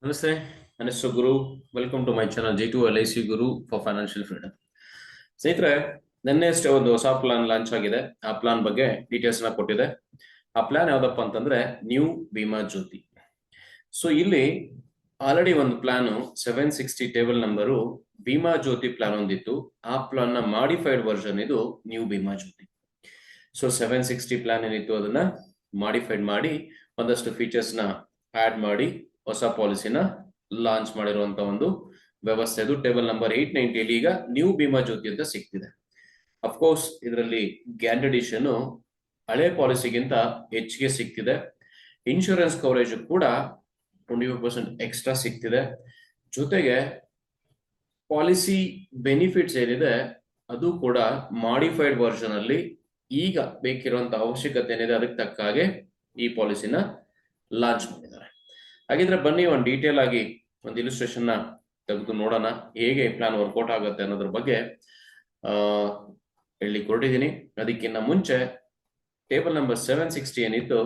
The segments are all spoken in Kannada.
ನಮಸ್ತೆ, ನನ್ನ ಹೆಸರು Guru. Welcome to my channel G2 LIC Guru for financial freedom. ಸ್ನೇಹಿತರೆ, ನಿನ್ನೆ ಅಷ್ಟೇ ಒಂದು ಹೊಸ ಪ್ಲಾನ್ ಲಾಂಚ್ ಆಗಿದೆ. ಆ ಪ್ಲಾನ್ ಬಗ್ಗೆ ಡೀಟೇಲ್ಸ್ ನ ಕೊಟ್ಟಿದೆ. ಆ ಪ್ಲಾನ್ ಯಾವ್ದಪ್ಪ ಅಂತಂದ್ರೆ ನ್ಯೂ ಭೀಮಾ ಜ್ಯೋತಿ. ಸೊ ಇಲ್ಲಿ ಆಲ್ರೆಡಿ ಒಂದು ಪ್ಲಾನ್ 760 ಟೇಬಲ್ ನಂಬರು ಭೀಮಾ ಜ್ಯೋತಿ ಪ್ಲಾನ್ ಒಂದಿತ್ತು. ಆ ಪ್ಲಾನ್ ನ ಮಾಡಿಫೈಡ್ ವರ್ಷನ್ ಇದು ನ್ಯೂ ಭೀಮಾ ಜ್ಯೋತಿ. ಸೊ 760 ಪ್ಲಾನ್ ಏನಿತ್ತು ಅದನ್ನ ಮಾಡಿಫೈಡ್ ಮಾಡಿ ಒಂದಷ್ಟು ಫೀಚರ್ಸ್ ನ ಆಡ್ ಮಾಡಿ ಹೊಸ ಪಾಲಿಸಿನ ಲಾಂಚ್ ಮಾಡಿರುವಂತ ಒಂದು ವ್ಯವಸ್ಥೆ. ಇದು ಟೇಬಲ್ ನಂಬರ್ 890 ಈಗ ನ್ಯೂ ಭೀಮಾ ಜ್ಯೋತಿ ಅಂತ ಸಿಗ್ತಿದೆ. ಅಫ್ಕೋರ್ಸ್ ಇದರಲ್ಲಿ ಗ್ಯಾರಂಟಿಡ್ ಹಳೆ ಪಾಲಿಸಿಗಿಂತ ಹೆಚ್ಚಿಗೆ ಸಿಗ್ತಿದೆ. ಇನ್ಶೂರೆನ್ಸ್ ಕವರೇಜ್ ಕೂಡ 25% ಎಕ್ಸ್ಟ್ರಾ ಸಿಗ್ತಿದೆ. ಜೊತೆಗೆ ಪಾಲಿಸಿ ಬೆನಿಫಿಟ್ಸ್ ಏನಿದೆ ಅದು ಕೂಡ ಮಾಡಿಫೈಡ್ ವರ್ಷನ್ ಅಲ್ಲಿ ಈಗ ಬೇಕಿರುವಂತ ಅವಶ್ಯಕತೆ ಏನಿದೆ ಅದಕ್ಕೆ ತಕ್ಕ ಹಾಗೆ ಈ ಪಾಲಿಸಿನ ಲಾಂಚ್ ಮಾಡಿದ್ದಾರೆ. ಹಾಗಿದ್ರೆ ಬನ್ನಿ ಒಂದು ಡೀಟೇಲ್ ಆಗಿ ಒಂದು ಇಲಿಸ್ಟ್ರೇಷನ್ ನ ತೆಗೆದು ನೋಡೋಣ, ಹೇಗೆ ಪ್ಲಾನ್ ವರ್ಕೌಟ್ ಆಗುತ್ತೆ ಅನ್ನೋದ್ರ ಬಗ್ಗೆ ಹೇಳಿ ಕೊಟ್ಟಿದ್ದೀನಿ. ಅದಕ್ಕಿಂತ ಮುಂಚೆ ಟೇಬಲ್ ನಂಬರ್ 760 ಏನಿತ್ತು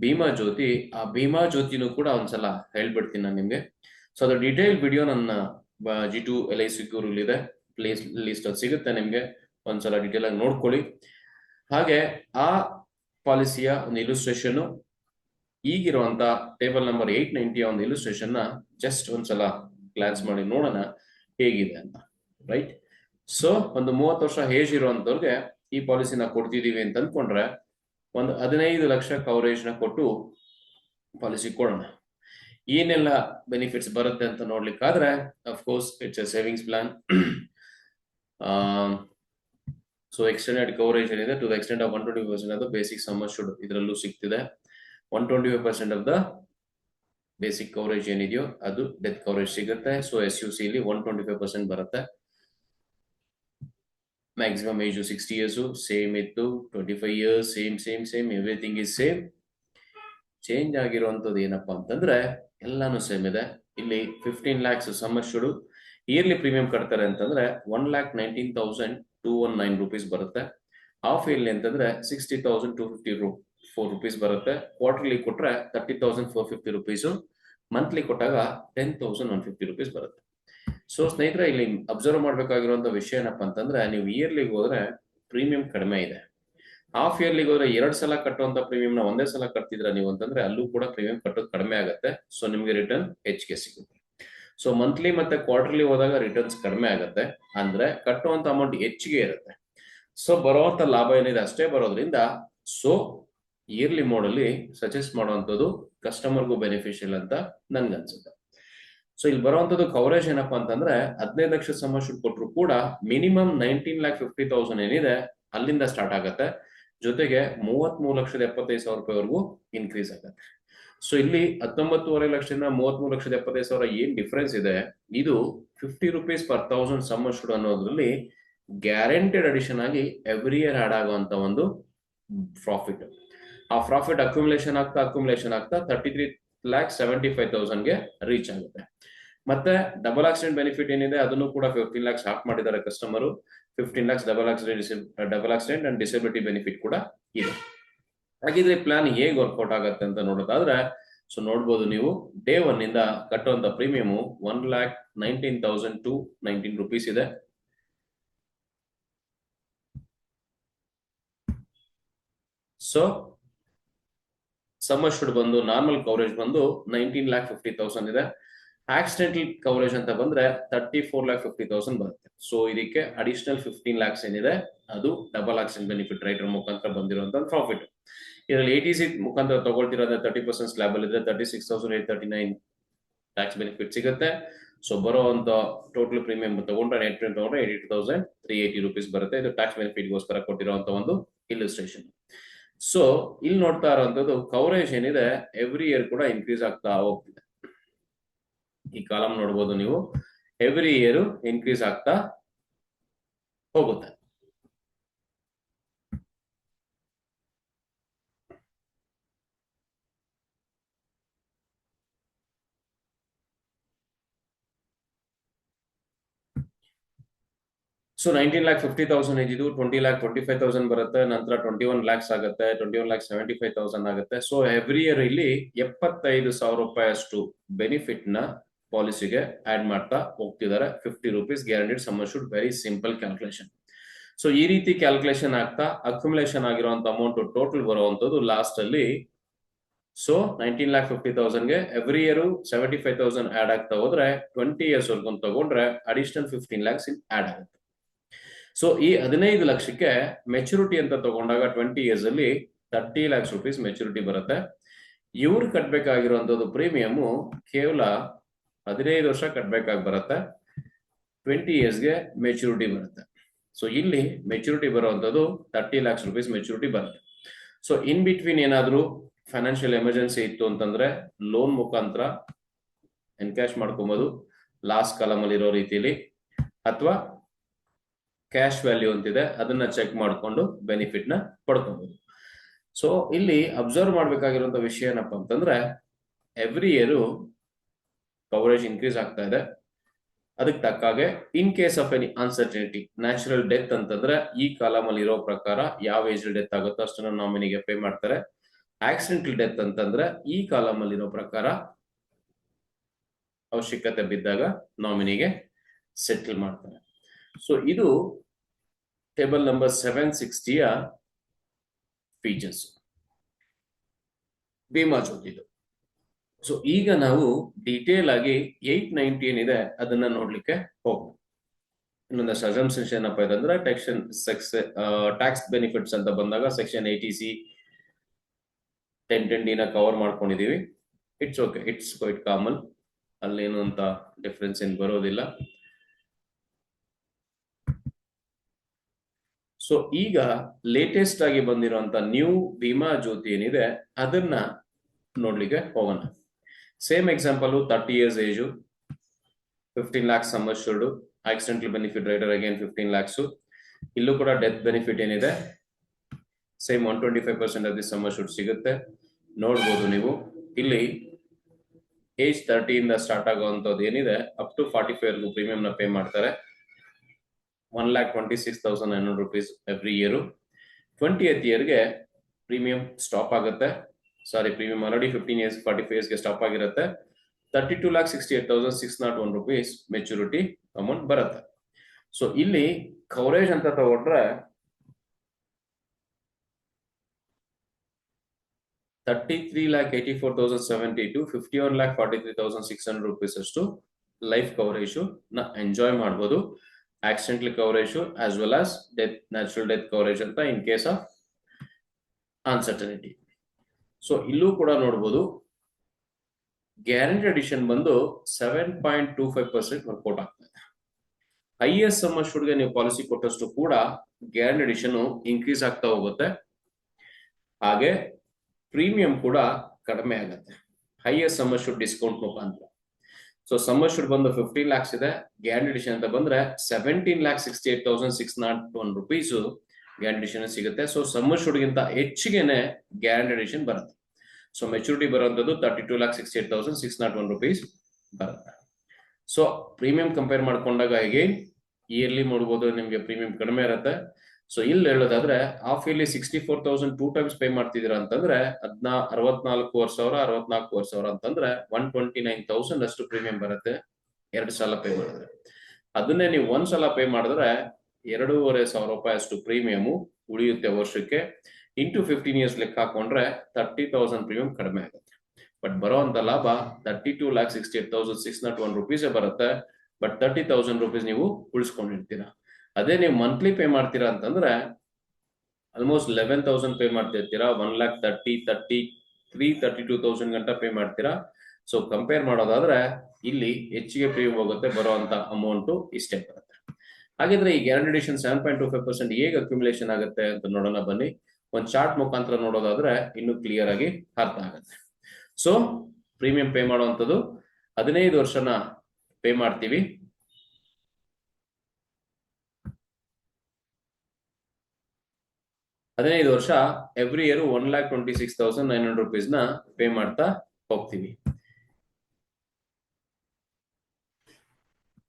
ಭೀಮಾ ಜ್ಯೋತಿ, ಆ ಭೀಮಾ ಜ್ಯೋತಿನೂ ಕೂಡ ಒಂದ್ಸಲ ಹೇಳ್ಬಿಡ್ತೀನಿ ನಾನು ನಿಮ್ಗೆ. ಸೊ ಅದು ಡೀಟೇಲ್ ವಿಡಿಯೋ ನನ್ನ G2 LIC ಇದೆ, ಪ್ಲೇಸ್ ಲಿಸ್ಟ್ ಅದು ಸಿಗುತ್ತೆ ನಿಮ್ಗೆ. ಒಂದ್ಸಲ ಡೀಟೇಲ್ ಆಗಿ ನೋಡ್ಕೊಳ್ಳಿ. ಹಾಗೆ ಆ ಪಾಲಿಸಿಯ ಒಂದು ಇಲಿಸ್ಟ್ರೇಷನ್ ಈಗಿರುವಂತ ಟೇಬಲ್ ನಂಬರ್ 890 ಒಂದು ಇಲಿಸ್ಟ್ರೇಷನ್ ನ ಜಸ್ಟ್ ಒಂದ್ಸಲ ಗ್ಲಾನ್ಸ್ ಮಾಡಿ ನೋಡೋಣ ಹೇಗಿದೆ ಅಂತ. ರೈಟ್. ಸೊ ಒಂದು 30 ವರ್ಷ ಏಜ್ ಇರುವಂತವ್ರಿಗೆ ಈ ಪಾಲಿಸಿನ ಕೊಡ್ತಿದೀವಿ ಅಂತ ಅಂದ್ಕೊಂಡ್ರೆ ಒಂದು 15 ಲಕ್ಷ ಕವರೇಜ್ ನ ಕೊಟ್ಟು ಪಾಲಿಸಿ ಕೊಡೋಣ. ಏನೆಲ್ಲ ಬೆನಿಫಿಟ್ಸ್ ಬರುತ್ತೆ ಅಂತ ನೋಡ್ಲಿಕ್ಕಾದ್ರೆ of course it's a savings plan. So extended coverage ಏನಿದೆ ಟು ದ ಎಕ್ಸ್ಟೆಂಟ್ ಆಫ್ 120% ಅದು ಬೇಸಿಕ್ ಸಮ್ ಅಶ್ಯೂರ್ಡ್ ಇದರಲ್ಲೂ ಸಿಗ್ತಿದೆ. 125% ಆಫ್ ದ ಬೇಸಿಕ್ ಕವರೇಜ್ ಏನಿದೆಯೋ ಅದು ಡೆತ್ ಕವರೇಜ್ ಸಿಗುತ್ತೆ. ಸೊ SUC ಇಲ್ಲಿ 125% ಬರುತ್ತೆ. ಮ್ಯಾಕ್ಸಿಮಮ್ ಏಜು 60 ಇಯರ್ಸ್ ಸೇಮ್ ಇತ್ತು. 25 years same everything is same. Change ಆಗಿರುವಂತದ್ದು ಏನಪ್ಪಾ ಅಂತಂದ್ರೆ ಎಲ್ಲಾನು ಸೇಮ್ ಇದೆ. ಇಲ್ಲಿ 15 lakhs sum assured yearly premium ಕಟ್ತಾರೆ ಅಂತಂದ್ರೆ 1,19,219 rupees ಬರುತ್ತೆ. ಹಾಫ್ ಇಯರ್ಲಿ ಅಂತಂದ್ರೆ 60,254 rupees ಬರುತ್ತೆ. ಕ್ವಾರ್ಟರ್ಲಿ ಕೊಟ್ರೆ 30,450 rupees. ಮಂತ್ಲಿ ಕೊಟ್ಟಾಗ 10,150 rupees ಬರುತ್ತೆ. ಸೊ ಸ್ನೇಹಿತರೆ, ಇಲ್ಲಿ ಅಬ್ಸರ್ವ್ ಮಾಡ್ಬೇಕಾಗಿರುವಂತ ವಿಷಯ ಏನಪ್ಪಾ ಅಂತಂದ್ರೆ ನೀವು ಇಯರ್ಲಿಗೆ ಹೋದ್ರೆ ಪ್ರೀಮಿಯಂ ಕಡಿಮೆ ಇದೆ. ಹಾಫ್ ಇಯರ್ಲಿಗೆ ಹೋದ್ರೆ 2 ಸಲ ಕಟ್ಟುವಂತ ಪ್ರೀಮಿಯಂ ನ ಒಂದೇ ಸಲ ಕಟ್ತಿದ್ರ ನೀವು ಅಂತಂದ್ರೆ ಅಲ್ಲೂ ಕೂಡ ಪ್ರೀಮಿಯಂ ಕಟ್ಟೋದು ಕಡಿಮೆ ಆಗುತ್ತೆ. ಸೊ ನಿಮ್ಗೆ ರಿಟರ್ನ್ ಹೆಚ್ಚಿಗೆ ಸಿಗುತ್ತೆ. ಸೊ ಮಂತ್ಲಿ ಮತ್ತೆ ಕ್ವಾರ್ಟರ್ಲಿ ಹೋದಾಗ ರಿಟರ್ನ್ಸ್ ಕಡಿಮೆ ಆಗುತ್ತೆ, ಅಂದ್ರೆ ಕಟ್ಟುವಂತ ಅಮೌಂಟ್ ಹೆಚ್ಚಿಗೆ ಇರುತ್ತೆ. ಸೊ ಬರುವಂತ ಲಾಭ ಏನಿದೆ ಅಷ್ಟೇ ಬರೋದ್ರಿಂದ ಸೊ ಇಯರ್ಲಿ ಮೋಡ್ ಅಲ್ಲಿ ಸಜೆಸ್ಟ್ ಮಾಡುವಂತದ್ದು ಕಸ್ಟಮರ್ಗೂ ಬೆನಿಫಿಷಿಯಲ್ ಅಂತ ನನ್ಗನ್ಸುತ್ತೆ. ಸೊ ಇಲ್ಲಿ ಬರುವಂತದ್ದು ಕವರೇಜ್ ಏನಪ್ಪಾ ಅಂತಂದ್ರೆ 15 ಲಕ್ಷ ಸಮ್ ಅಶ್ಯೂರ್ಡ್ ಕೊಟ್ಟರು ಕೂಡ ಮಿನಿಮಮ್ 19,50,000 ಏನಿದೆ ಅಲ್ಲಿಂದ ಸ್ಟಾರ್ಟ್ ಆಗುತ್ತೆ. ಜೊತೆಗೆ 33,75,000 ರೂಪಾಯಿವರೆಗೂ ಇನ್ಕ್ರೀಸ್ ಆಗುತ್ತೆ. ಸೊ ಇಲ್ಲಿ 19.5 ಲಕ್ಷದಿಂದ 33,75,000 ಏನ್ ಡಿಫರೆನ್ಸ್ ಇದೆ ಇದು 50 rupees per 1,000 ಸಮ್ ಅಶ್ಯೂರ್ಡ್ ಅನ್ನೋದ್ರಲ್ಲಿ ಗ್ಯಾರಂಟೆಡ್ ಅಡಿಷನ್ ಆಗಿ ಎವ್ರಿ ಇಯರ್ ಆಡ್ ಆಗುವಂತ ಒಂದು ಪ್ರಾಫಿಟ್. ಆ ಪ್ರಾಫಿಟ್ ಅಕ್ಯುಮುಲೇಷನ್ ಆಗ್ತಾ 33,75,000 ಗೆ ರೀಚ್ ಆಗುತ್ತೆ. ಮತ್ತೆ ಡಬಲ್ ಆಕ್ಸಿಡೆಂಟ್ ಬೆನಿಫಿಟ್ ಏನಿದೆ ಅದನ್ನು ಕೂಡ 15 lakhs ಹಾಕ್ ಮಾಡಿದ್ದಾರೆ customer. 15 lakhs double accident and disability benefit ಕೂಡ ಇದೆ. ಹಾಗಿದ್ರೆ ಪ್ಲಾನ್ ಹೇಗೆ ವರ್ಕೌಟ್ ಆಗುತ್ತೆ ಅಂತ ನೋಡೋದಾದ್ರೆ ಸೊ ನೋಡ್ಬೋದು ನೀವು ಡೇ 1 ಇಂದ ಕಟ್ಟುವಂತ ಪ್ರೀಮಿಯಂ 1,19,219 rupees ಇದೆ. ಸೊ ಸಮ್ ಅಶ್ಯೂರ್ಡ್ ಬಂದು ನಾರ್ಮಲ್ ಕವರೇಜ್ ಬಂದು 19,50,000 ಇದೆ. ಆಕ್ಸಿಡೆಂಟಲ್ ಕವರೇಜ್ ಅಂತ ಬಂದ್ರೆ 34,50,000 ಬರುತ್ತೆ. ಸೊ ಇದಕ್ಕೆ ಅಡಿಷನಲ್ 15 lakhs ಏನಿದೆ ಅದು ಡಬಲ್ ಆಕ್ಸಿಡೆಂಟ್ ಬೆನಿಫಿಟ್ ರೈಟರ್ ಮುಖಾಂತರ ಬಂದಿರುವಂತ ಪ್ರಾಫಿಟ್. ಇದರಲ್ಲಿ ATC ಮುಖಾಂತರ ತಗೊಳ್ತಿರೋದ್ರೆ 30% ಸ್ಲಾಬ್ ಅಲ್ಲಿ ಇದೆ 36,839 ಟ್ಯಾಕ್ಸ್ ಬೆನಿಫಿಟ್ ಸಿಗುತ್ತೆ. ಸೊ ಬರುವಂತ ಟೋಟಲ್ ಪ್ರೀಮಿಯಂ ತಗೊಂಡ್ರೆ ನೆಟ್ ಪ್ರೀಮಿಯಂ ತಗೊಂಡ್ರೆ 82,380 rupees ಬರುತ್ತೆ. ಇದು ಟ್ಯಾಕ್ಸ್ ಬೆನಿಫಿಟ್ ಗೋಸ್ಕರ ಕೊಟ್ಟಿರುವಂತ ಒಂದು ಇಲಿಸ್ಟ್ರೇಷನ್. ಸೊ ಇಲ್ಲಿ ನೋಡ್ತಾ ಇರುವಂತದ್ದು ಕವರೇಜ್ ಏನಿದೆ ಎವ್ರಿ ಇಯರ್ ಕೂಡ ಇನ್ಕ್ರೀಸ್ ಆಗ್ತಾ ಹೋಗ್ತಿದೆ. ಈ ಕಾಲಮ್ ನೋಡ್ಬೋದು ನೀವು, ಎವ್ರಿ ಇಯರ್ ಇನ್ಕ್ರೀಸ್ ಆಗ್ತಾ ಹೋಗುತ್ತೆ. ಸೊ 19,50,000 ಇದ್ದು 20,25,000 ಬರುತ್ತೆ, ನಂತರ 21 lakhs ಆಗುತ್ತೆ, 21,75,000 ಆಗುತ್ತೆ. ಸೊ ಎವ್ರಿ ಇಯರ್ ಇಲ್ಲಿ 75,000 ರೂಪಾಯಿ ಅಷ್ಟು ಬೆನಿಫಿಟ್ ನ ಪಾಲಿಸಿಗೆ ಆಡ್ ಮಾಡ್ತಾ ಹೋಗ್ತಿದ್ದಾರೆ. 50 rupees guaranteed sum assured. Very simple calculation. So ಈ ರೀತಿ ಕ್ಯಾಲ್ಕುಲೇಷನ್ ಆಗ್ತಾ ಅಕ್ಯುಮುಲೇಷನ್ ಆಗಿರುವಂತ ಅಮೌಂಟ್ ಟೋಟಲ್ ಬರುವಂತದ್ದು ಲಾಸ್ಟ್ ಅಲ್ಲಿ. ಸೊ 19,50,000ಗೆ ಎವ್ರಿ ಇಯರ್ 75,000 ಆಡ್ ಆಗ್ತಾ ಹೋದ್ರೆ 20 years ವರ್ಗು ತಗೊಂಡ್ರೆ ಅಡಿಷನಲ್ 15 lakhs ಆಡ್ ಆಗುತ್ತೆ. ಸೊ ಈ 15 ಲಕ್ಷಕ್ಕೆ ಮೆಚುರಿಟಿ ಅಂತ ತಗೊಂಡಾಗ 20 years ಅಲ್ಲಿ 30 lakhs rupees ಮೆಚುರಿಟಿ ಬರುತ್ತೆ. ಇವ್ರು ಕಟ್ಬೇಕಾಗಿರುವಂತದ್ದು ಪ್ರೀಮಿಯಮ್ ಕೇವಲ 15 ವರ್ಷ ಕಟ್ಬೇಕಾಗಿ ಬರುತ್ತೆ. 20 yearsಗೆ ಮೆಚುರಿಟಿ ಬರುತ್ತೆ. ಸೊ ಇಲ್ಲಿ ಮೆಚುರಿಟಿ ಬರುವಂತದ್ದು 30 lakhs rupees ಮೆಚುರಿಟಿ ಬರುತ್ತೆ. ಸೊ ಇನ್ ಬಿಟ್ವೀನ್ ಏನಾದ್ರು ಫೈನಾನ್ಷಿಯಲ್ ಎಮರ್ಜೆನ್ಸಿ ಇತ್ತು ಅಂತಂದ್ರೆ ಲೋನ್ ಮುಖಾಂತರ ಎನ್ಕ್ಯಾಶ್ ಮಾಡ್ಕೊಬಹುದು ಲಾಸ್ಟ್ ಕಾಲಮ್ ಅಲ್ಲಿ ಇರೋ ರೀತಿಲಿ, ಅಥವಾ ಕ್ಯಾಶ್ ವ್ಯಾಲ್ಯೂ ಅಂತಿದೆ ಅದನ್ನ ಚೆಕ್ ಮಾಡಿಕೊಂಡು ಬೆನಿಫಿಟ್ ನ ಪಡ್ಕೊಬಹುದು. ಸೊ ಇಲ್ಲಿ ಅಬ್ಸರ್ವ್ ಮಾಡ್ಬೇಕಾಗಿರುವಂತ ವಿಷಯ ಏನಪ್ಪಾ ಅಂತಂದ್ರೆ ಎವ್ರಿ ಇಯರ್ ಕವರೇಜ್ ಇನ್ಕ್ರೀಸ್ ಆಗ್ತಾ ಇದೆ. ಅದಕ್ಕೆ ತಕ್ಕಾಗೆ in case of any uncertainty, natural death ಅಂತಂದ್ರೆ ಈ ಕಾಲಮ್ ಅಲ್ಲಿ ಇರೋ ಪ್ರಕಾರ ಯಾವ ಏಜ್ ಡೆತ್ ಆಗುತ್ತೋ ಅಷ್ಟನ್ನ ನಾಮಿನಿಗೆ ಪೇ ಮಾಡ್ತಾರೆ. ಆಕ್ಸಿಡೆಂಟಲ್ ಡೆತ್ ಅಂತಂದ್ರೆ ಈ ಕಾಲಮ್ ಅಲ್ಲಿ ಇರೋ ಪ್ರಕಾರ ಅವಶ್ಯಕತೆ ಬಿದ್ದಾಗ ನಾಮಿನಿಗೆ ಸೆಟಲ್ ಮಾಡ್ತಾರೆ. ಸೊ ಇದು ಟೇಬಲ್ ನಂಬರ್ 760ಯ ಫೀಚರ್ಸ್ ಭೀಮಾ ಜ್ಯೋತಿದು. ಸೊ ಈಗ ನಾವು ಡೀಟೇಲ್ ಆಗಿ 890 ಏನಿದೆ ಅದನ್ನ ನೋಡ್ಲಿಕ್ಕೆ ಹೋಗೋಣ. ಇನ್ನೊಂದಷ್ಟು ಅಸಂಪ್ಷನ್ಸ್ ಏನಪ್ಪಾ ಇದೆ ಅಂದ್ರೆ ಟ್ಯಾಕ್ಸ್ ಬೆನಿಫಿಟ್ಸ್ ಅಂತ ಬಂದಾಗ ಸೆಕ್ಷನ್ 80C 1010D ನ ಕವರ್ ಮಾಡ್ಕೊಂಡಿದೀವಿ. It's okay, it's quite common, ಅಲ್ಲೇನು ಅಂತ ಡಿಫ್ರೆನ್ಸ್ ಏನ್ ಬರೋದಿಲ್ಲ. ಸೊ ಈಗ ಲೇಟೆಸ್ಟ್ ಆಗಿ ಬಂದಿರುವಂತ ನ್ಯೂ ಭೀಮಾ ಜ್ಯೋತಿ ಏನಿದೆ ಅದನ್ನ ನೋಡ್ಲಿಕ್ಕೆ ಹೋಗೋಣ. Same example 30 years age, 15 lakhs sum assured, accidental benefit rider again 15 lakhs. ಇಲ್ಲೂ ಕೂಡ ಡೆತ್ ಬೆನಿಫಿಟ್ ಏನಿದೆ same 125% of the sum assured ಸಿಗುತ್ತೆ. ನೋಡ್ಬೋದು ನೀವು ಇಲ್ಲಿ ಏಜ್ 30 ಇಂದ ಸ್ಟಾರ್ಟ್ ಆಗುವಂತದ್ದು ಏನಿದೆ ಅಪ್ ಟು 45 ಪ್ರೀಮಿಯಂ ನ ಪೇ ಮಾಡ್ತಾರೆ. 1,26,900 rupees ಎವ್ರಿ ಇಯರ್. 20th yearಗೆ ಪ್ರೀಮಿಯಂ ಸ್ಟಾಪ್ ಆಗುತ್ತೆ. ಸಾರಿ, ಪ್ರೀಮಿಯಂ ಆಲ್ರೆಡಿ 15 years 45 yearsಗೆ ಸ್ಟಾಪ್ ಆಗಿರುತ್ತೆ. 32,68,601 rupees ಮೆಚುರಿಟಿ ಅಮೌಂಟ್ ಬರುತ್ತೆ. ಸೊ ಇಲ್ಲಿ ಕವರೇಜ್ ಅಂತ ತಗೊಂಡ್ರೆ 33,84,072, 51,43,600 rupees ಅಷ್ಟು ಲೈಫ್ ಕವರೇಜ್ ನ ಎಂಜಾಯ್ ಮಾಡಬಹುದು. Accidental coverage as well as death, natural death coverage ಅಂತ in case of uncertainty. So ಇಲ್ಲೂ ಕೂಡ ನೋಡಬಹುದು ಗ್ಯಾರಂಟಿ ಅಡಿಷನ್ ಬಂದು 7.25% ವರ್ಕೌಟ್ ಆಗ್ತದೆ. ಹೈಯೆಸ್ಟ್ ಸಮ್ ಅಶ್ಯೂರ್ಡ್ಗೆ ನೀವು ಪಾಲಿಸಿ ಕೊಟ್ಟಷ್ಟು ಕೂಡ ಗ್ಯಾರಂಟಿ ಅಡಿಷನ್ ಇನ್ಕ್ರೀಸ್ ಆಗ್ತಾ ಹೋಗುತ್ತೆ. ಹಾಗೆ ಪ್ರೀಮಿಯಂ ಕೂಡ ಕಡಿಮೆ ಆಗುತ್ತೆ ಹೈಯೆಸ್ಟ್ ಸಮ್ ಅಶ್ಯೂರ್ಡ್ ಡಿಸ್ಕೌಂಟ್ ಮುಖಾಂತರ. ಸೊ ಸಮ್ ಅಶ್ಯೂರ್ಡ್ ಬಂದು 15 lakhs ಇದೆ, ಗ್ಯಾರಂಟಿ ಅಡಿಷನ್ ಅಂತ ಬಂದ್ರೆ 17,68,601 rupees ಗ್ಯಾರಂಟಿ ಅಡಿಷನ್ ಸಿಗುತ್ತೆ. ಸೊ ಸಮ್ ಅಶ್ಯೂರ್ಡ್ ಗಿಂತ ಹೆಚ್ಚಿಗೆನೆ ಗ್ಯಾರಂಟಿ ಅಡಿಷನ್ ಬರುತ್ತೆ. ಸೊ ಮೆಚುರಿಟಿ ಬರುವಂತದ್ದು 32,68,601 rupees ಬರುತ್ತೆ. ಸೊ ಪ್ರೀಮಿಯಂ ಕಂಪೇರ್ ಮಾಡ್ಕೊಂಡಾಗ ಹೇಗೆ ಇಯರ್ಲಿ ನೋಡ್ಬೋದು ನಿಮ್ಗೆ ಪ್ರೀಮಿಯಂ ಕಡಿಮೆ ಇರುತ್ತೆ. ಸೊ ಇಲ್ಲಿ ಹೇಳೋದಾದ್ರೆ ಹಾಫ್ ಇಯರ್ಲಿ 64,000 2 times ಪೇ ಮಾಡ್ತಿದ್ದೀರಾ ಅಂತಂದ್ರೆ 64,000 ಅಂತಂದ್ರೆ 129,000 ಅಷ್ಟು ಪ್ರೀಮಿಯಂ ಬರುತ್ತೆ 2 ಸಲ ಪೇ ಮಾಡಿದ್ರೆ. ಅದನ್ನೇ ನೀವು 1 ಸಲ ಪೇ ಮಾಡಿದ್ರೆ 2,500 ರೂಪಾಯಿ ಅಷ್ಟು ಪ್ರೀಮಿಯಂ ಉಳಿಯುತ್ತೆ ವರ್ಷಕ್ಕೆ. ಇಂಟು 15 years ಲೆಕ್ಕ ಹಾಕೊಂಡ್ರೆ 30,000 ಪ್ರೀಮಿಯಂ ಕಡಿಮೆ ಆಗುತ್ತೆ. ಬಟ್ ಬರುವಂತ ಲಾಭ 32,68,601 rupees ಬರುತ್ತೆ. ಬಟ್ 30,000 rupees ನೀವು ಉಳಿಸ್ಕೊಂಡಿರ್ತೀರಾ. ಅದೇ ನೀವು ಮಂತ್ಲಿ ಪೇ ಮಾಡ್ತೀರಾ ಅಂತಂದ್ರೆ ಆಲ್ಮೋಸ್ಟ್ 11,000 ಪೇ ಮಾಡ್ತಿರ್ತೀರಾ. 1,32,000 ಗಂಟ ಪೇ ಮಾಡ್ತೀರಾ. ಸೊ ಕಂಪೇರ್ ಮಾಡೋದಾದ್ರೆ ಇಲ್ಲಿ ಹೆಚ್ಚಿಗೆ ಪ್ರೀಮಿಯಂ ಹೋಗುತ್ತೆ, ಬರುವಂತ ಅಮೌಂಟ್ ಇಷ್ಟೇ ಬರುತ್ತೆ. ಹಾಗಿದ್ರೆ ಈ ಗ್ಯಾರಂಟಿ ಅಡಿಷನ್ 7.25% ಹೇಗೆ ಅಕ್ಯುಮುಲೇಷನ್ ಆಗುತ್ತೆ ಅಂತ ನೋಡೋಣ ಬನ್ನಿ. ಒಂದು ಚಾರ್ಟ್ ಮುಖಾಂತರ ನೋಡೋದಾದ್ರೆ ಇನ್ನು ಕ್ಲಿಯರ್ ಆಗಿ ಅರ್ಥ ಆಗುತ್ತೆ. ಸೊ ಪ್ರೀಮಿಯಂ ಪೇ ಮಾಡುವಂಥದ್ದು 15 ವರ್ಷನ ಪೇ ಮಾಡ್ತೀವಿ. ಹದಿನೈದು ವರ್ಷ ಎವ್ರಿ ಇಯರ್ 1,26,900 rupees ನ ಪೇ ಮಾಡ್ತಾ ಹೋಗ್ತೀವಿ.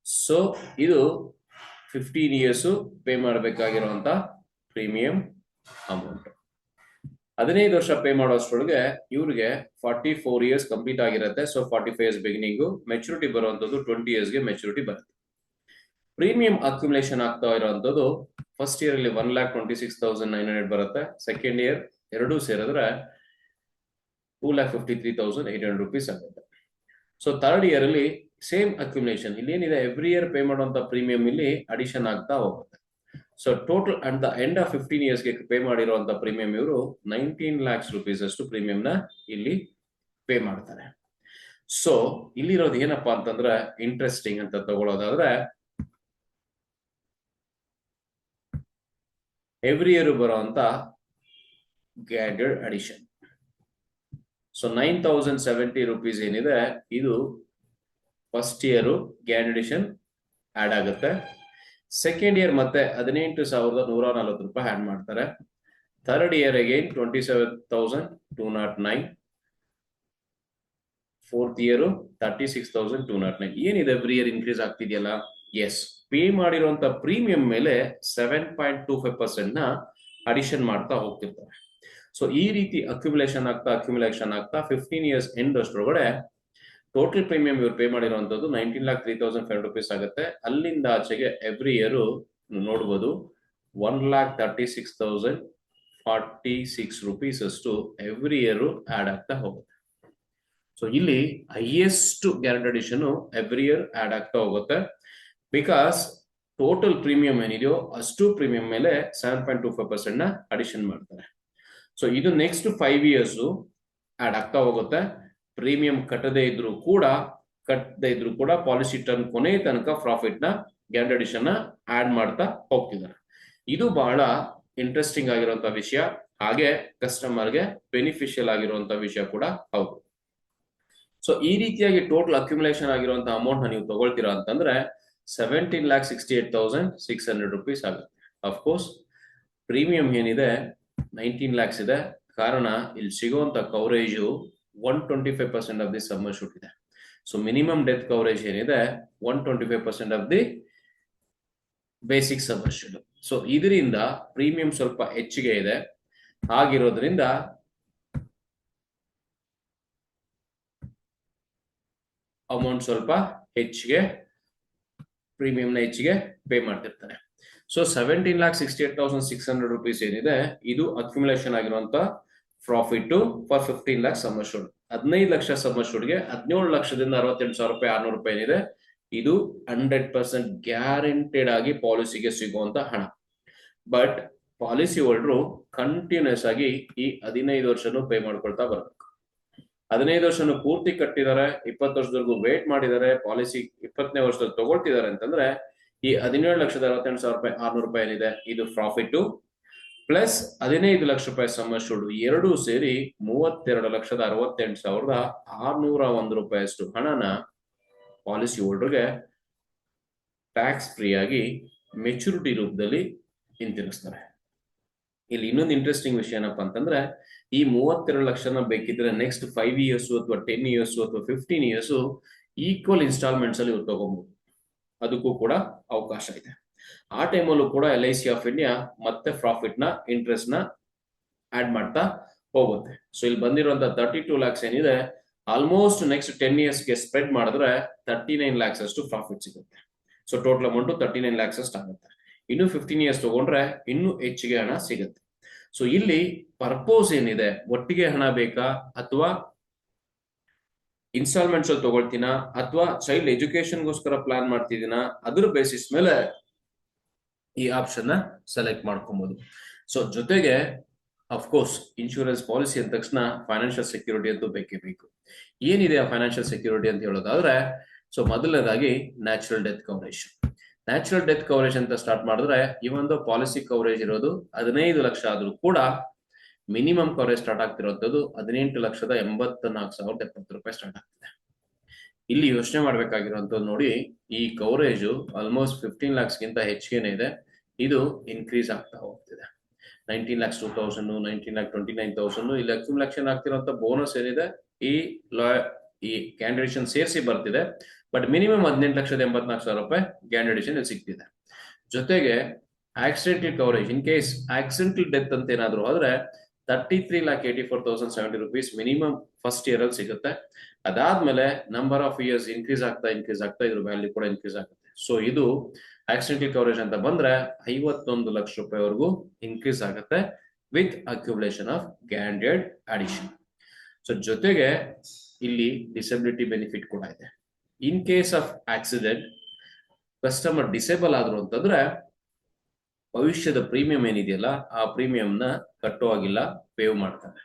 ಸೊ ಇದು 15 years ಪೇ ಮಾಡಬೇಕಾಗಿರುವಂತ ಪ್ರೀಮಿಯಂ ಅಮೌಂಟ್. 15 ವರ್ಷ ಪೇ ಮಾಡೋಷ್ಟ್ರೊಳಗೆ ಇವ್ರಿಗೆ 44 years ಕಂಪ್ಲೀಟ್ ಆಗಿರುತ್ತೆ. ಸೊ 45 years ಬಿಗಿನಿಂಗ್, ಮೆಚುರಿಟಿ ಬರುವಂತದ್ದು 20 years ಗೆ ಮೆಚುರಿಟಿ ಬರುತ್ತೆ. ಪ್ರೀಮಿಯಂ ಅಕ್ಯುಮುಲೇಷನ್ ಆಗ್ತಾ ಇರುವಂತದ್ದು ಫಸ್ಟ್ ಇಯರ್ ಅಲ್ಲಿ 1,26,900 ಬರುತ್ತೆ. ಸೆಕೆಂಡ್ ಇಯರ್ ಎರಡೂ ಸೇರಿದ್ರೆ 2,53,800 rupees ಆಗುತ್ತೆ. ಸೊ ಥರ್ಡ್ ಇಯರ್ ಅಲ್ಲಿ ಸೇಮ್ ಅಕ್ಯುಮುಲೇಷನ್, ಇಲ್ಲಿ ಏನಿದೆ ಎವ್ರಿ ಇಯರ್ ಪೇ ಮಾಡುವಂತ ಪ್ರೀಮಿಯಂ ಇಲ್ಲಿ ಅಡಿಷನ್ ಆಗ್ತಾ ಹೋಗುತ್ತೆ. So total at the end of 15 years ಗೆ ಪೇ ಮಾಡಿರುವಂತ ಪ್ರೀಮಿಯಂ ಇವರು 19 lakhs rupees ಅಷ್ಟು ಪ್ರೀಮಿಯಂ ನ ಇಲ್ಲಿ ಪೇ ಮಾಡ್ತಾರೆ. ಸೊ ಇಲ್ಲಿರೋದು ಏನಪ್ಪಾ ಅಂತಂದ್ರೆ ಇಂಟ್ರೆಸ್ಟಿಂಗ್ ಅಂತ ತಗೊಳ್ಳೋದಾದ್ರೆ, ಎವ್ರಿ ಇಯರ್ ಬರುವಂತ ಗ್ಯಾಡೆಡ್ ಅಡಿಷನ್. ಸೊ 9,070 rupees ಏನಿದೆ ಇದು ಫಸ್ಟ್ ಇಯರ್ ಗ್ಯಾಡ್ ಅಡಿಷನ್ ಆಡ್ ಆಗುತ್ತೆ. ಸೆಕೆಂಡ್ ಇಯರ್ ಮತ್ತೆ 18,140 ರೂಪಾಯಿ ಆಡ್ ಮಾಡ್ತಾರೆ. Third year again 27,209. Fourth year 36,209. ಏನಿದೆ ಎವ್ರಿ ಇಯರ್ ಇನ್ಕ್ರೀಸ್ ಆಗ್ತಿದೆಯಲ್ಲ? ಎಸ್, ಪೇ ಮಾಡಿರುವಂತ ಪ್ರೀಮಿಯಂ ಮೇಲೆ 7.25% ನ ಅಡಿಷನ್ ಮಾಡ್ತಾ ಹೋಗ್ತಿರ್ತಾರೆ. ಸೊ ಈ ರೀತಿ ಅಕ್ಯುಮುಲೇಷನ್ ಆಗ್ತಾ 15 years ಎಂಡ್ ಅಷ್ಟರೊಳಗಡೆ ಟೋಟಲ್ ಪ್ರೀಮಿಯಂ ಇವ್ರು ಪೇ ಮಾಡಿರುವಂತದ್ದು 19,03,500 rupees ಆಗುತ್ತೆ. ಅಲ್ಲಿಂದ ಆಚೆಗೆ ಎವ್ರಿ ಇಯರ್ ನೋಡ್ಬೋದು 1,36,046 rupees ಅಷ್ಟು ಎವ್ರಿ ಇಯರ್ ಆಡ್ ಆಗ್ತಾ ಹೋಗುತ್ತೆ. ಸೊ ಇಲ್ಲಿ highest guarantee addition every year add ಆಗ್ತಾ ಹೋಗುತ್ತೆ. ಬಿಕಾಸ್ ಟೋಟಲ್ ಪ್ರೀಮಿಯಂ ಏನಿದೆಯೋ ಅಷ್ಟು ಪ್ರೀಮಿಯಂ ಮೇಲೆ 7.25% ನ ಅಡಿಷನ್ ಮಾಡ್ತಾರೆ. ಸೊ ಇದು ನೆಕ್ಸ್ಟ್ 5 years ಆಡ್ ಆಗ್ತಾ ಹೋಗುತ್ತೆ. ಪ್ರೀಮಿಯಂ ಕಟ್ಟದೇ ಇದ್ರು ಕೂಡ ಪಾಲಿಸಿ ಟರ್ಮ್ ಕೊನೆ ತನಕ ಪ್ರಾಫಿಟ್ ನ ಗ್ಯಾರಂಟಿ ಅಡಿಷನ್ ನ ಆಡ್ ಮಾಡ್ತಾ ಹೋಗ್ತಿದ್ದಾರೆ. ಇದು ಬಹಳ ಇಂಟ್ರೆಸ್ಟಿಂಗ್ ಆಗಿರುವಂತಹ ವಿಷಯ, ಹಾಗೆ ಕಸ್ಟಮರ್ಗೆ ಬೆನಿಫಿಷಿಯಲ್ ಆಗಿರುವಂತಹ ವಿಷಯ ಕೂಡ ಹೌದು. ಸೊ ಈ ರೀತಿಯಾಗಿ ಟೋಟಲ್ ಅಕ್ಯುಮುಲೇಷನ್ ಆಗಿರುವಂತಹ ಅಮೌಂಟ್ ನ ನೀವು ತಗೊಳ್ತೀರಾ ಅಂತಂದ್ರೆ 17,68,600 rupees ಆಗುತ್ತೆ. ಅಫ್ಕೋರ್ಸ್ ಪ್ರೀಮಿಯಂ ಏನಿದೆ 19 lakhs ಇದೆ. ಕಾರಣ ಇಲ್ಲಿ ಸಿಗುವಂತ coverage 125% of the sum assured ಇದೆ. ಸೊ ಮಿನಿಮಮ್ ಡೆತ್ ಕವರೇಜ್ ಏನಿದೆ 125% of the basic sum assured. So ಇದರಿಂದ ಪ್ರೀಮಿಯಂ ಸ್ವಲ್ಪ ಹೆಚ್ಚಿಗೆ ಇದೆ. ಆಗಿರೋದ್ರಿಂದ ಅಮೌಂಟ್ ಸ್ವಲ್ಪ ಹೆಚ್ಚಿಗೆ, ಪ್ರೀಮಿಯಂನ ಹೆಚ್ಚಿಗೆ ಪೇ ಮಾಡ್ತಿರ್ತಾರೆ. ಸೊ 17,68,600 rupees ಏನಿದೆ ಇದು ಅಕ್ಯುಮುಲೇಷನ್ ಆಗಿರುವಂತ profit for 15 lakhs sum assured. 15 ಲಕ್ಷ ಸಮ್ ಅಶ್ಯೂರ್ಡ್ಗೆ 17,68,600 ರೂಪಾಯಿ ಏನಿದೆ ಇದು 100% ಗ್ಯಾರಂಟೆಡ್ ಆಗಿ ಪಾಲಿಸಿಗೆ ಸಿಗುವಂತ ಹಣ. ಬಟ್ ಪಾಲಿಸಿ ಹೋಲ್ಡರು ಕಂಟಿನ್ಯೂಸ್ ಆಗಿ ಈ 15 ವರ್ಷನೂ ಪೇ ಮಾಡ್ಕೊಳ್ತಾ ಬರಬೇಕು. 15 ವರ್ಷನೂ ಪೂರ್ತಿ ಕಟ್ಟಿದ್ದಾರೆ, 20 ವರ್ಷದವರೆಗೂ ವೇಟ್ ಮಾಡಿದ್ದಾರೆ, ಪಾಲಿಸಿ 20ನೇ ವರ್ಷದಲ್ಲಿ ತಗೊಳ್ತಿದ್ದಾರೆ ಅಂತಂದ್ರೆ ಈ 17,68,600 ರೂಪಾಯಿ ಏನಿದೆ ಇದು ಪ್ರಾಫಿಟ್ ಪ್ಲಸ್ 15 ಲಕ್ಷ ರೂಪಾಯಿ ಸಮ್ ಅಶ್ಯೂರ್ಡ್ ಎರಡೂ ಸೇರಿ 32,68,601 ರೂಪಾಯಿ ಅಷ್ಟು ಹಣನ ಪಾಲಿಸಿ ಹೋಲ್ಡರ್ಗೆ ಟ್ಯಾಕ್ಸ್ ಫ್ರೀ ಆಗಿ ಮೆಚುರಿಟಿ ರೂಪದಲ್ಲಿ ಹಿಂತಿರುಗಿಸ್ತಾರೆ. ಇಲ್ಲಿ ಇನ್ನೊಂದು ಇಂಟ್ರೆಸ್ಟಿಂಗ್ ವಿಷಯ ಏನಪ್ಪಾ ಅಂತಂದ್ರೆ, ಈ 32 ಲಕ್ಷನ ಬೇಕಿದ್ರೆ ನೆಕ್ಸ್ಟ್ 5 years ಅಥವಾ 10 years ಅಥವಾ 15 years ಈಕ್ವಲ್ ಇನ್ಸ್ಟಾಲ್ಮೆಂಟ್ಸ್ ಅಲ್ಲಿ ಇವ್ರು ತಗೋಬಹುದು. ಅದಕ್ಕೂ ಕೂಡ ಅವಕಾಶ ಇದೆ. ಆ ಟೈಮಲ್ಲೂ ಕೂಡ LIC ಆಫ್ ಇಂಡಿಯಾ ಮತ್ತೆ ಪ್ರಾಫಿಟ್ ನ ಇಂಟ್ರೆಸ್ಟ್ ನ ಆಡ್ ಮಾಡ್ತಾ ಹೋಗುತ್ತೆ. ಸೊ ಇಲ್ಲಿ ಬಂದಿರುವಂತ 32 lakhs ಏನಿದೆ ಆಲ್ಮೋಸ್ಟ್ ನೆಕ್ಸ್ಟ್ 10 years ಗೆ ಸ್ಪ್ರೆಡ್ ಮಾಡಿದ್ರೆ 39 lakhs ಅಷ್ಟು ಪ್ರಾಫಿಟ್ ಸಿಗುತ್ತೆ. ಸೊ ಟೋಟಲ್ ಅಮೌಂಟ್ 39 lakhs ಅಷ್ಟು ಆಗುತ್ತೆ. ಇನ್ನು 15 years ತಗೊಂಡ್ರೆ ಇನ್ನೂ ಹೆಚ್ಚಿಗೆ ಹಣ ಸಿಗುತ್ತೆ. ಸೊ ಇಲ್ಲಿ ಪರ್ಪೋಸ್ ಏನಿದೆ, ಒಟ್ಟಿಗೆ ಹಣ ಬೇಕಾ ಅಥವಾ ಇನ್ಸ್ಟಾಲ್ಮೆಂಟ್ಸ್ ಅಲ್ಲಿ ತಗೊಳ್ತೀನಾ ಅಥವಾ ಚೈಲ್ಡ್ ಎಜುಕೇಶನ್ಗೋಸ್ಕರ ಪ್ಲಾನ್ ಮಾಡ್ತಿದ್ದೀನಾ, ಅದ್ರ ಬೇಸಿಸ್ ಮೇಲೆ ಈ ಆಪ್ಷನ್ ನ ಸೆಲೆಕ್ಟ್ ಮಾಡ್ಕೊಬಹುದು. ಸೊ ಜೊತೆಗೆ ಅಫ್ಕೋರ್ಸ್ ಇನ್ಶೂರೆನ್ಸ್ ಪಾಲಿಸಿ ಅಂದ ತಕ್ಷಣ ಫೈನಾನ್ಷಿಯಲ್ ಸೆಕ್ಯೂರಿಟಿ ಅಂತೂ ಬೇಕೇ ಬೇಕು. ಏನಿದೆ ಆ ಫೈನಾನ್ಷಿಯಲ್ ಸೆಕ್ಯೂರಿಟಿ ಅಂತ ಹೇಳೋದಾದ್ರೆ, ಸೊ ಮೊದಲನೇದಾಗಿ natural death coverage. Natural death coverage ಅಂತ ಸ್ಟಾರ್ಟ್ ಮಾಡಿದ್ರೆ ಈ ಒಂದು ಪಾಲಿಸಿ ಕವರೇಜ್ ಇರೋದು 15 ಲಕ್ಷ ಆದ್ರೂ ಕೂಡ ಮಿನಿಮಮ್ ಕವರೇಜ್ ಸ್ಟಾರ್ಟ್ ಆಗ್ತಿರೋದು 18,84,070 ರೂಪಾಯಿ ಸ್ಟಾರ್ಟ್ ಆಗ್ತಿದೆ. ಇಲ್ಲಿ ಯೋಚನೆ ಮಾಡ್ಬೇಕಾಗಿರೋಂಥದ್ದು ನೋಡಿ, ಈ ಕವರೇಜ್ ಆಲ್ಮೋಸ್ಟ್ 15 lakhs ಗಿಂತ ಹೆಚ್ಚಿಗೆನೇ ಇದೆ. ಇದು ಇನ್ಕ್ರೀಸ್ ಆಗ್ತಾ ಹೋಗ್ತಿದೆ. 19,02,000, 19,29,000 ಇಲ್ಲಿ ಅಕ್ಯುಮುಲೇಷನ್ ಆಗ್ತಿರೋಂಥ ಬೋನಸ್ ಏನಿದೆ ಈ ಕ್ಯಾಂಡಿಡೇಷನ್ ಸೇರಿಸಿ ಬರ್ತಿದೆ. ಬಟ್ ಮಿನಿಮಮ್ 18,84,000 ರೂಪಾಯಿ ಕ್ಯಾಂಡಿಡೇಷನ್ ಸಿಗ್ತಿದೆ. ಜೊತೆಗೆ accidental coverage in case accidental death ಅಂತ ಏನಾದ್ರು ಆದ್ರೆ 33,84,700 rupees ಮಿನಿಮಮ್ ಫಸ್ಟ್ ಇಯರ್ ಅಲ್ಲಿ ಸಿಗುತ್ತೆ. ಅದಾದ್ಮೇಲೆ ನಂಬರ್ ಆಫ್ ಇಯರ್ಸ್ ಇನ್ಕ್ರೀಸ್ ಆಗ್ತಾ ಇದ್ರ ವ್ಯಾಲ್ಯೂ ಕೂಡ ಇನ್ಕ್ರೀಸ್ ಆಗುತ್ತೆ. ಸೊ ಇದು ಆಕ್ಸಿಡೆಂಟಲ್ ಕವರೇಜ್ ಅಂತ ಬಂದ್ರೆ 51 ಲಕ್ಷ ರೂಪಾಯಿವರೆಗೂ ಇನ್ಕ್ರೀಸ್ ಆಗುತ್ತೆ with accumulation of guaranteed addition. So ಜೊತೆಗೆ ಇಲ್ಲಿ ಡಿಸಬಿಲಿಟಿ ಬೆನಿಫಿಟ್ ಕೂಡ ಇದೆ. ಇನ್ case of accident customer disable ಆದ್ರು ಅಂತಂದ್ರೆ ಭವಿಷ್ಯದ ಪ್ರೀಮಿಯಂ ಏನಿದೆಯಲ್ಲ ಆ ಪ್ರೀಮಿಯಂನ ಕಟ್ಟುವಾಗಿಲ್ಲ, ಪೇವ್ ಮಾಡ್ತಾರೆ.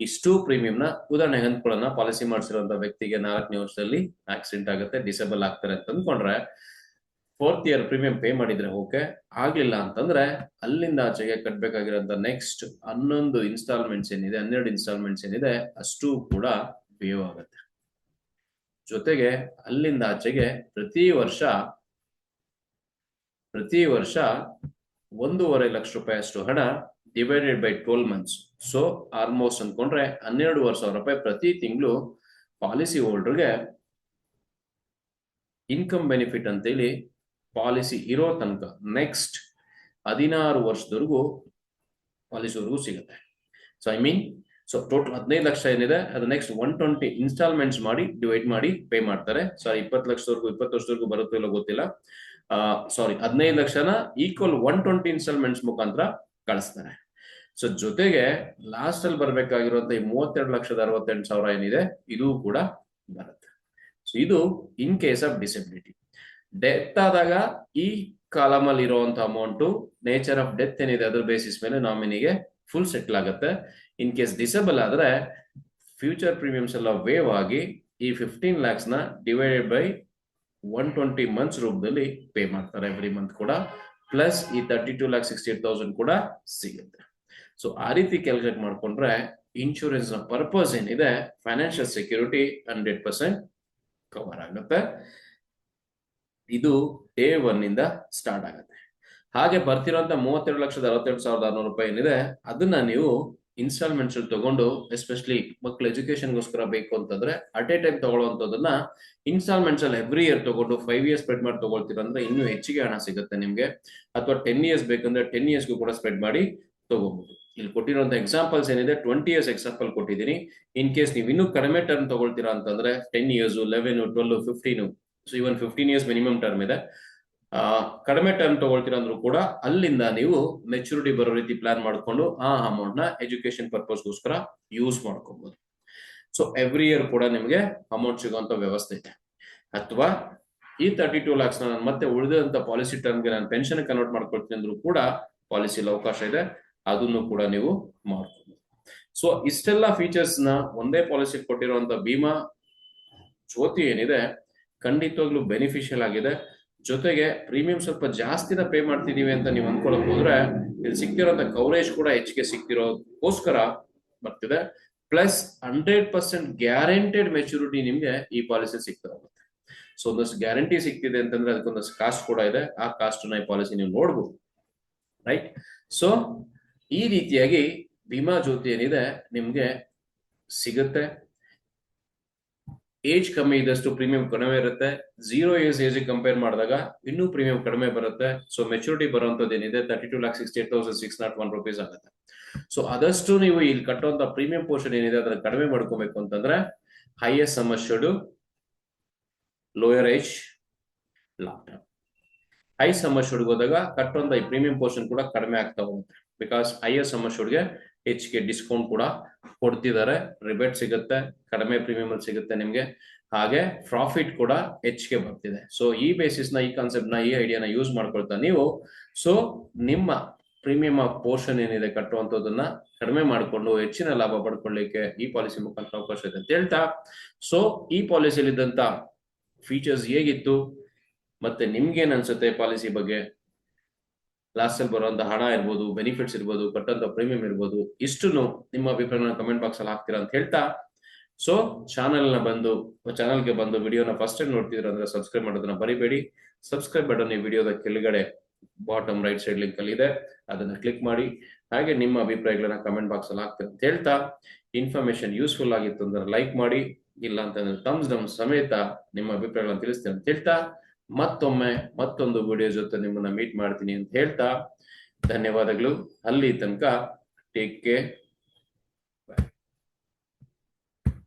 ಇಷ್ಟು ಪ್ರೀಮಿಯಂನ ಉದಾಹರಣೆಗೆ ಅಂದ್ಕೊಳ್ಳೋಣ, ಪಾಲಿಸಿ ಮಾಡಿಸಿರುವಂತ ವ್ಯಕ್ತಿಗೆ 4ನೇ ವರ್ಷದಲ್ಲಿ ಆಕ್ಸಿಡೆಂಟ್ ಆಗುತ್ತೆ, ಡಿಸೇಬಲ್ ಆಗ್ತಾರೆ ಅಂತ ಅಂದ್ಕೊಂಡ್ರೆ 4th ಇಯರ್ ಪ್ರೀಮಿಯಂ ಪೇ ಮಾಡಿದ್ರೆ ಓಕೆ, ಆಗ್ಲಿಲ್ಲ ಅಂತಂದ್ರೆ ಅಲ್ಲಿಂದ ಆಚೆಗೆ ಕಟ್ಬೇಕಾಗಿರೋಂಥ ನೆಕ್ಸ್ಟ್ 12 ಇನ್ಸ್ಟಾಲ್ಮೆಂಟ್ಸ್ ಏನಿದೆ ಅಷ್ಟು ಕೂಡ ಪೇವ್ ಆಗುತ್ತೆ. ಜೊತೆಗೆ ಅಲ್ಲಿಂದ ಆಚೆಗೆ ಪ್ರತಿ ವರ್ಷ 1.5 ಲಕ್ಷ ರೂಪಾಯಿ ಅಷ್ಟು ಹಣ divided by 12 months. So almost ಅನ್ಕೊಂಡ್ರೆ 12,000 ರೂಪಾಯಿ ಪ್ರತಿ ತಿಂಗಳು ಪಾಲಿಸಿ ಹೋಲ್ಡರ್ಗೆ ಇನ್ಕಮ್ ಬೆನಿಫಿಟ್ ಅಂತೇಳಿ ಪಾಲಿಸಿ ಇರೋ ತನಕ ನೆಕ್ಸ್ಟ್ 16 ವರ್ಷದವರೆಗೂ ಪಾಲಿಸಿವರೆಗೂ ಸಿಗುತ್ತೆ. ಸೊ ಟೋಟಲ್ 15 ಲಕ್ಷ ಏನಿದೆ ಅದು ನೆಕ್ಸ್ಟ್ 120 ಇನ್ಸ್ಟಾಲ್ಮೆಂಟ್ಸ್ ಮಾಡಿ ಡಿವೈಡ್ ಮಾಡಿ ಪೇ ಮಾಡ್ತಾರೆ. 20 ಲಕ್ಷದವರೆಗೂ 20 ವರ್ಷದವರೆಗೂ ಬರುತ್ತೋ ಇಲ್ಲ ಗೊತ್ತಿಲ್ಲ. 15 ಲಕ್ಷನ ಈಕ್ವಲ್ 120 ಇನ್ಸ್ಟಾಲ್ಮೆಂಟ್ಸ್ ಮುಖಾಂತರ ಕಳಿಸ್ತಾರೆ. ಸೊ ಜೊತೆಗೆ ಲಾಸ್ಟ್ ಅಲ್ಲಿ ಬರ್ಬೇಕಾಗಿರುವಂತ ಈ 32,68,000 ಏನಿದೆ ಇದು ಕೂಡ ಬರುತ್ತೆ. ಸೊ ಇದು ಇನ್ ಕೇಸ್ ಆಫ್ ಡಿಸಬಿಲಿಟಿ. ಡೆತ್ ಆದಾಗ ಈ ಕಾಲಮ್ ಅಲ್ಲಿ ಇರುವಂತ ಅಮೌಂಟ್ ನೇಚರ್ ಆಫ್ ಡೆತ್ ಏನಿದೆ ಅದ್ರ ಬೇಸಿಸ್ ಮೇಲೆ ನಾಮಿನಿಗೆ ಫುಲ್ ಸೆಟ್ಲ್ ಆಗುತ್ತೆ. ಇನ್ ಕೇಸ್ ಡಿಸೇಬಲ್ ಆದ್ರೆ ಫ್ಯೂಚರ್ ಪ್ರೀಮಿಯಮ್ಸ್ ಎಲ್ಲ ವೇವ್ ಆಗಿ ಈ 15 lakhs ನ ಡಿವೈಡೆಡ್ ಬೈ 120 months ರೂಪದಲ್ಲಿ ಪೇ ಮಾಡ್ತಾರೆ ಎವ್ರಿ ಮಂತ್ ಕೂಡ, ಪ್ಲಸ್ ಈ 32,68,000 ಕೂಡ ಸಿಗುತ್ತೆ. ಸೊ ಆ ರೀತಿ ಕ್ಯಾಲ್ಕುಲೇಟ್ ಮಾಡ್ಕೊಂಡ್ರೆ ಇನ್ಶೂರೆನ್ಸ್ ನ ಪರ್ಪಸ್ ಏನಿದೆ ಫೈನಾನ್ಷಿಯಲ್ ಸೆಕ್ಯೂರಿಟಿ 100% ಕವರ್ ಆಗುತ್ತೆ. ಇದು ಡೇ 1 ಇಂದ ಸ್ಟಾರ್ಟ್ ಆಗುತ್ತೆ. ಹಾಗೆ ಬರ್ತಿರೋಂತ 32,62,600 ರೂಪಾಯಿ ಏನಿದೆ ಅದನ್ನ ನೀವು ಇನ್ಸ್ಟಾಲ್ಮೆಂಟ್ಸ್ ತಗೊಂಡು ಎಸ್ಪೆಷಲಿ ಮಕ್ಕಳ ಎಜುಕೇಶನ್ಗೋಸ್ಕರ ಬೇಕು ಅಂತಂದ್ರೆ ಅಟ್ ಎ ಟೈಮ್ ತಗೊಳ್ಳೋಂಥದ್ದನ್ನ ಇನ್ಸ್ಟಾಲ್ಮೆಂಟ್ಸ್ ಅಲ್ಲಿ ಎವ್ರಿ ಇಯರ್ ತಗೊಂಡು 5 years ಸ್ಪ್ರೆಡ್ ಮಾಡಿ ತಗೊಳ್ತೀರ ಅಂದ್ರೆ ಇನ್ನೂ ಹೆಚ್ಚಿಗೆ ಹಣ ಸಿಗುತ್ತೆ ನಿಮ್ಗೆ. ಅಥವಾ 10 years ಬೇಕಂದ್ರೆ 10 yearsಗೂ ಕೂಡ ಸ್ಪ್ರೆಡ್ ಮಾಡಿ ತಗೋಬಹುದು. ಇಲ್ಲಿ ಕೊಟ್ಟಿರುವಂತ ಎಕ್ಸಾಂಪಲ್ಸ್ ಏನಿದೆ 20 years ಎಕ್ಸಾಂಪಲ್ ಕೊಟ್ಟಿದ್ದೀನಿ. ಇನ್ ಕೇಸ್ ನೀವು ಇನ್ನೂ ಕಡಿಮೆ ಟರ್ಮ್ ತಗೊಳ್ತೀರಾ ಅಂತಂದ್ರೆ 10 years, 11, 12, 15, ಸೊ ಇವನ್ 15 years ಮಿನಿಮಮ್ ಟರ್ಮ್ ಇದೆ. ಕಡಿಮೆ ಟರ್ಮ್ ತಗೊಳ್ತೀರಾ ಅಂದ್ರೂ ಕೂಡ ಅಲ್ಲಿಂದ ನೀವು ಮೆಚುರಿಟಿ ಬರೋ ರೀತಿ ಪ್ಲಾನ್ ಮಾಡ್ಕೊಂಡು ಆ ಅಮೌಂಟ್ ನ ಎಜುಕೇಶನ್ ಪರ್ಪಸ್ಗೋಸ್ಕರ ಯೂಸ್ ಮಾಡ್ಕೊಬಹುದು. ಸೊ ಎವ್ರಿ ಇಯರ್ ಕೂಡ ನಿಮಗೆ ಅಮೌಂಟ್ ಸಿಗುವಂತ ವ್ಯವಸ್ಥೆ ಇದೆ. ಅಥವಾ ಈ 32 lakhs ನಾನು ಮತ್ತೆ ಉಳಿದಂತ ಪಾಲಿಸಿ ಟರ್ಮ್ಗೆ ನಾನು ಪೆನ್ಷನ್ ಕನ್ವರ್ಟ್ ಮಾಡ್ಕೊಳ್ತೀನಿ ಅಂದ್ರೂ ಕೂಡ ಪಾಲಿಸಿಲಿ ಅವಕಾಶ ಇದೆ, ಅದನ್ನು ಕೂಡ ನೀವು ಮಾಡ್ಕೊಬಹುದು. ಸೊ ಇಷ್ಟೆಲ್ಲ ಫೀಚರ್ಸ್ ನ ಒಂದೇ ಪಾಲಿಸಿ ಕೊಟ್ಟಿರುವಂತ ಭೀಮಾ ಜ್ಯೋತಿ ಏನಿದೆ ಖಂಡಿತವಾಗ್ಲೂ ಬೆನಿಫಿಷಿಯಲ್ ಆಗಿದೆ. ಜೊತೆಗೆ ಪ್ರೀಮಿಯಂ ಸ್ವಲ್ಪ ಜಾಸ್ತಿನ ಪೇ ಮಾಡ್ತಿದೀವಿ ಅಂತ ನೀವು ಅನ್ಕೊಳಕ್ ಹೋದ್ರೆ ಇಲ್ಲಿ ಸಿಕ್ತಿರೋಂಥ ಕವರೇಜ್ ಕೂಡ ಹೆಚ್ಚಿಗೆ ಸಿಕ್ತಿರೋದಕ್ಕೋಸ್ಕರ ಬರ್ತಿದೆ. ಪ್ಲಸ್ 100% ಗ್ಯಾರಂಟೆಡ್ ಮೆಚುರಿಟಿ ನಿಮ್ಗೆ ಈ ಪಾಲಿಸಿ ಸಿಗ್ತಾ ಹೋಗುತ್ತೆ. ಸೊ ಒಂದಷ್ಟು ಗ್ಯಾರಂಟಿ ಸಿಗ್ತಿದೆ ಅಂತಂದ್ರೆ ಅದಕ್ಕೊಂದಷ್ಟು ಕಾಸ್ಟ್ ಕೂಡ ಇದೆ. ಆ ಕಾಸ್ಟ್ ನ ಈ ಪಾಲಿಸಿ ನೀವು ನೋಡ್ಬೋದು, ರೈಟ್? ಸೊ ಈ ರೀತಿಯಾಗಿ ಭೀಮಾ ಜ್ಯೋತಿ ಏನಿದೆ ನಿಮ್ಗೆ ಸಿಗುತ್ತೆ. ಏಜ್ ಕಮ್ಮಿ ಇದ್ದಷ್ಟು ಪ್ರೀಮಿಯಂ ಕಡಿಮೆ ಇರುತ್ತೆ. 0 years ಏಜ್ ಕಂಪೇರ್ ಮಾಡಿದಾಗ ಇನ್ನೂ ಪ್ರೀಮಿಯಂ ಕಡಿಮೆ ಬರುತ್ತೆ. ಸೊ ಮೆಚುರಿಟಿ ಬರುವಂತದ್ದು ಏನಿದೆ 32,68,601 ರೂಪೀಸ್ ಆಗುತ್ತೆ. ಸೊ ಆದಷ್ಟು ನೀವು ಇಲ್ಲಿ ಕಟ್ಟುವಂತ ಪ್ರೀಮಿಯಂ ಪೋರ್ಷನ್ ಏನಿದೆ ಅದನ್ನ ಕಡಿಮೆ ಮಾಡ್ಕೋಬೇಕು ಅಂತಂದ್ರೆ highest sum assured, lower age, long term. High sum assured ಹೋದಾಗ ಕಟ್ಟುವಂತ ಈ ಪ್ರೀಮಿಯಂ ಪೋರ್ಷನ್ ಕೂಡ ಕಡಿಮೆ ಆಗ್ತಾ ಹೋಗುತ್ತೆ. ಬಿಕಾಸ್ ಹೈಯೆಸ್ಟ್ ಸಮ್ ಅಶ್ಯೂರ್ಡ್ಗೆ ಹೆಚ್ಚಿಗೆ ಡಿಸ್ಕೌಂಟ್ ಕೂಡ ಕೊಡ್ತಿದ್ದಾರೆ, ರಿಬೇಟ್ ಸಿಗುತ್ತೆ, ಕಡಿಮೆ ಪ್ರೀಮಿಯಂ ಅಲ್ಲಿ ಸಿಗುತ್ತೆ ನಿಮ್ಗೆ. ಹಾಗೆ ಪ್ರಾಫಿಟ್ ಕೂಡ ಹೆಚ್ಚಿಗೆ ಬರ್ತಿದೆ. ಸೊ ಈ ಬೇಸಿಸ್ ನ, ಈ ಕಾನ್ಸೆಪ್ಟ್ ನ, ಈ ಐಡಿಯಾನ ಯೂಸ್ ಮಾಡ್ಕೊಳ್ತಾ ನೀವು ಸೊ ನಿಮ್ಮ ಪ್ರೀಮಿಯಂ ಪೋರ್ಷನ್ ಏನಿದೆ ಕಟ್ಟುವಂಥದ್ದನ್ನ ಕಡಿಮೆ ಮಾಡಿಕೊಂಡು ಹೆಚ್ಚಿನ ಲಾಭ ಪಡ್ಕೊಳ್ಳಿಕ್ಕೆ ಈ ಪಾಲಿಸಿ ಮುಖಾಂತರ ಅವಕಾಶ ಇದೆ ಅಂತ ಹೇಳ್ತಾ, ಸೊ ಈ ಪಾಲಿಸಿಯಲ್ಲಿ ಇದ್ದಂತ ಫೀಚರ್ಸ್ ಹೇಗಿತ್ತು ಮತ್ತೆ ನಿಮ್ಗೇನ್ ಅನ್ಸುತ್ತೆ ಪಾಲಿಸಿ ಬಗ್ಗೆ, ಲಾಸ್ಟ್ ಅಲ್ಲಿ ಬರುವಂತ ಹಣ ಇರ್ಬೋದು, ಬೆನಿಫಿಟ್ಸ್ ಇರ್ಬೋದು, ಕಟ್ಟಂತ ಪ್ರೀಮಿಯಂ ಇರ್ಬೋದು, ಇಷ್ಟು ನಿಮ್ಮ ಅಭಿಪ್ರಾಯನ ಕಮೆಂಟ್ ಬಾಕ್ಸ್ ಅಲ್ಲಿ ಹಾಕ್ತೀರಾ ಅಂತ ಹೇಳ್ತಾ, ಸೊ ಚಾನಲ್ಗೆ ಬಂದು ವಿಡಿಯೋನ ಫಸ್ಟ್ ಟೈಮ್ ನೋಡ್ತಿದ್ರ ಅಂದ್ರೆ ಸಬ್ಸ್ಕ್ರೈಬ್ ಮಾಡೋದನ್ನ ಬರಿಬೇಡಿ. ಸಬ್ಸ್ಕ್ರೈಬ್ ಬಟನ್ ಈ ವಿಡಿಯೋದ ಕೆಳಗಡೆ ಬಾಟಮ್ ರೈಟ್ ಸೈಡ್ ಲಿಂಕ್ ಅಲ್ಲಿ ಇದೆ, ಅದನ್ನ ಕ್ಲಿಕ್ ಮಾಡಿ. ಹಾಗೆ ನಿಮ್ಮ ಅಭಿಪ್ರಾಯಗಳನ್ನ ಕಮೆಂಟ್ ಬಾಕ್ಸ್ ಅಲ್ಲಿ ಹಾಕ್ತೀರಾ ಅಂತ ಹೇಳ್ತಾ, ಇನ್ಫಾರ್ಮೇಶನ್ ಯೂಸ್ಫುಲ್ ಆಗಿತ್ತು ಅಂದ್ರೆ ಲೈಕ್ ಮಾಡಿ, ಇಲ್ಲ ಅಂತಂದ್ರೆ ಥಮ್ಸ್ ಡೌನ್ ಸಮೇತ ನಿಮ್ಮ ಅಭಿಪ್ರಾಯಗಳನ್ನ ತಿಳಿಸ್ತೀರಾ ಅಂತ ಹೇಳ್ತಾ ಮತ್ತೊಮ್ಮೆ ಮತ್ತೊಂದು ವಿಡಿಯೋ ಜೊತೆ ನಿಮ್ಮನ್ನ ಮೀಟ್ ಮಾಡ್ತೀನಿ ಅಂತ ಹೇಳ್ತಾ ಧನ್ಯವಾದಗಳು. ಅಲ್ಲಿ ತನಕ ಟೇಕ್ ಕೇರ್.